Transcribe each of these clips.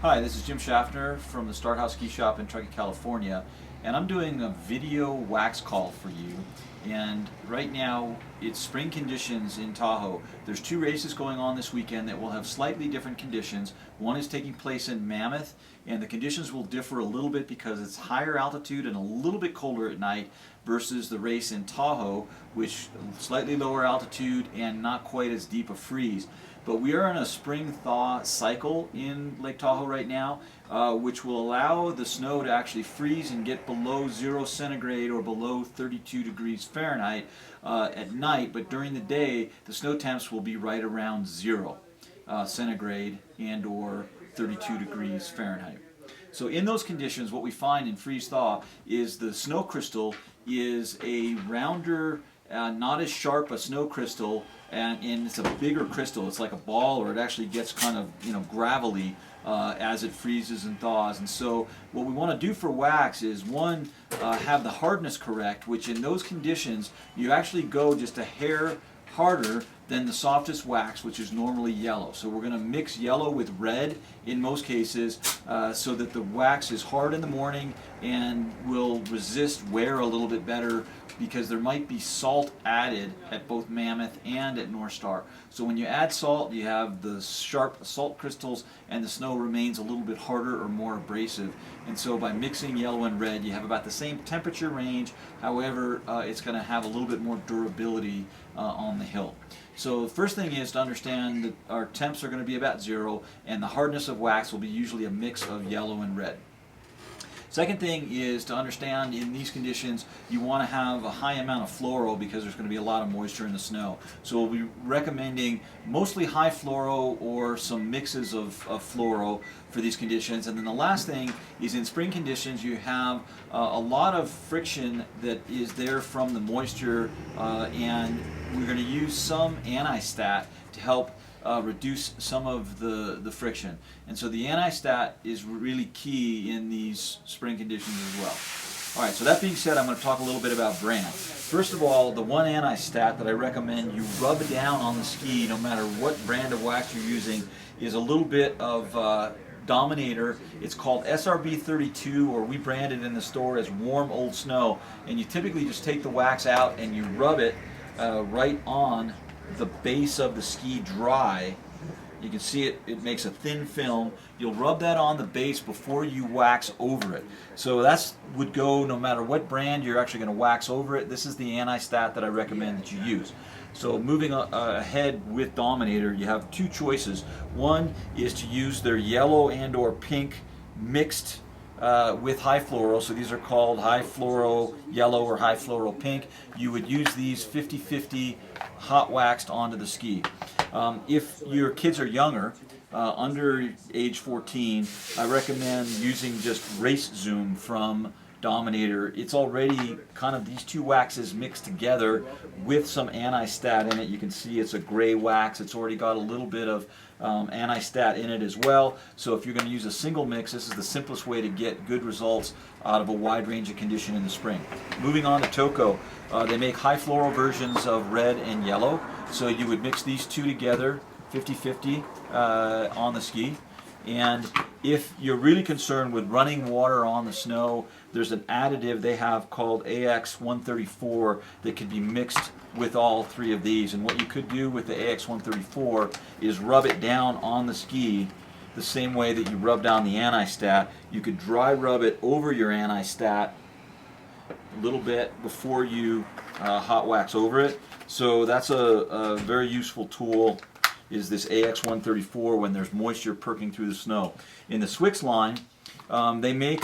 Hi, this is Jim Schaffner from the Start Haus Ski Shop in Truckee, California, and I'm doing a video wax call for you. And right now it's spring conditions in Tahoe. There's two races going on this weekend that will have slightly different conditions. One is taking place in Mammoth, and the conditions will differ a little bit because it's higher altitude and a little bit colder at night versus the race in Tahoe, which slightly lower altitude and not quite as deep a freeze. But we are in a spring thaw cycle in Lake Tahoe right now, which will allow the snow to actually freeze and get below 0 centigrade or below 32 degrees Fahrenheit at night. But during the day, the snow temps will be right around 0 centigrade and or 32 degrees Fahrenheit. So in those conditions, what we find in freeze thaw is the snow crystal is a rounder, not as sharp a snow crystal, and it's a bigger crystal. It's like a ball, or it actually gets kind of gravelly as it freezes and thaws. And so what we want to do for wax is, one, have the hardness correct, which in those conditions you actually go just a hair harder than the softest wax, which is normally yellow. So we're going to mix yellow with red in most cases so that the wax is hard in the morning and will resist wear a little bit better, because there might be salt added at both Mammoth and at North Star. So when you add salt, you have the sharp salt crystals and the snow remains a little bit harder or more abrasive. And so by mixing yellow and red, you have about the same temperature range. However, it's going to have a little bit more durability on the hill. So the first thing is to understand that our temps are going to be about 0, and the hardness of wax will be usually a mix of yellow and red. Second thing is to understand, in these conditions you want to have a high amount of fluoro because there's going to be a lot of moisture in the snow. So we'll be recommending mostly high fluoro or some mixes of fluoro for these conditions. And then the last thing is, in spring conditions you have a lot of friction that is there from the moisture, and we're going to use some anti-stat to help reduce some of the friction. And so the anti-stat is really key in these spring conditions as well. Alright, so that being said, I'm going to talk a little bit about brand. First of all, the one anti-stat that I recommend you rub down on the ski, no matter what brand of wax you're using, is a little bit of Dominator. It's called SRB 32, or we brand it in the store as Warm Old Snow. And you typically just take the wax out and you rub it right on the base of the ski dry. You can see it makes a thin film. You'll rub that on the base before you wax over it. So that's would go no matter what brand you're actually going to wax over it. This is the anti-stat that I recommend that you use. So moving ahead with Dominator, you have two choices. One is to use their yellow and or pink mixed with high fluoro. So these are called high fluoro yellow or high fluoro pink. You would use these 50-50 hot waxed onto the ski. If your kids are younger, under age 14, I recommend using just Race Zoom from Dominator. It's already kind of these two waxes mixed together with some anti-stat in it. You can see it's a gray wax. It's already got a little bit of anti-stat in it as well. So if you're going to use a single mix, this is the simplest way to get good results out of a wide range of condition in the spring. Moving on to Toco, they make high fluoro versions of red and yellow. So you would mix these two together 50-50 on the ski. And if you're really concerned with running water on the snow, there's an additive they have called AX134 that could be mixed with all three of these. And what you could do with the AX134 is rub it down on the ski the same way that you rub down the anti-stat. You could dry rub it over your anti-stat a little bit before you hot wax over it. So that's a very useful tool, is this AX134 when there's moisture perking through the snow. In the Swix line, they make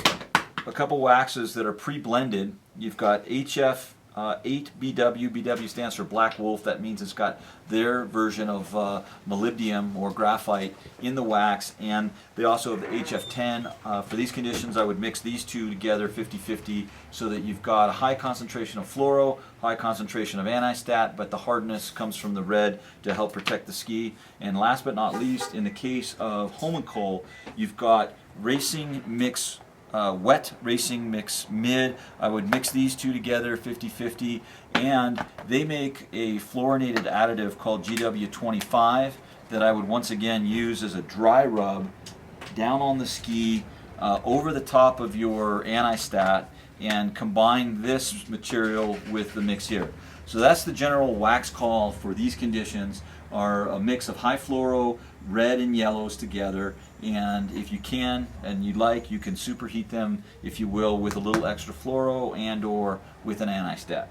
a couple waxes that are pre-blended. You've got HF 8BW. BW stands for Black Wolf. That means it's got their version of molybdenum or graphite in the wax. And they also have the HF10. For these conditions, I would mix these two together 50-50 so that you've got a high concentration of fluoro, high concentration of anti-stat, but the hardness comes from the red to help protect the ski. And last but not least, in the case of Homenkohl, you've got Racing Mix wet Racing Mix Mid. I would mix these two together 50-50, and they make a fluorinated additive called GW25 that I would once again use as a dry rub down on the ski, over the top of your anti-stat, and combine this material with the mix here. So that's the general wax call for these conditions, are a mix of high fluoro, red and yellows together, and if you can and you like, you can superheat them, if you will, with a little extra fluoro and or with an anti-stat.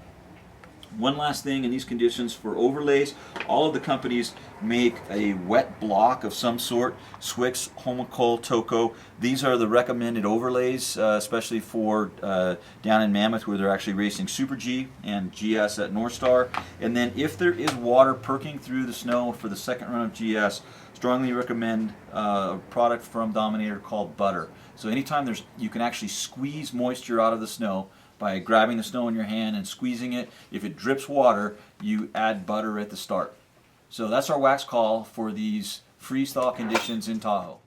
One last thing in these conditions for overlays, all of the companies make a wet block of some sort, Swix, Homocol, Toco. These are the recommended overlays, especially for down in Mammoth where they're actually racing Super G and GS at North Star. And then if there is water perking through the snow for the second run of GS, strongly recommend a product from Dominator called Butter. So anytime you can actually squeeze moisture out of the snow by grabbing the snow in your hand and squeezing it. If it drips water, you add butter at the start. So that's our wax call for these freeze-thaw conditions in Tahoe.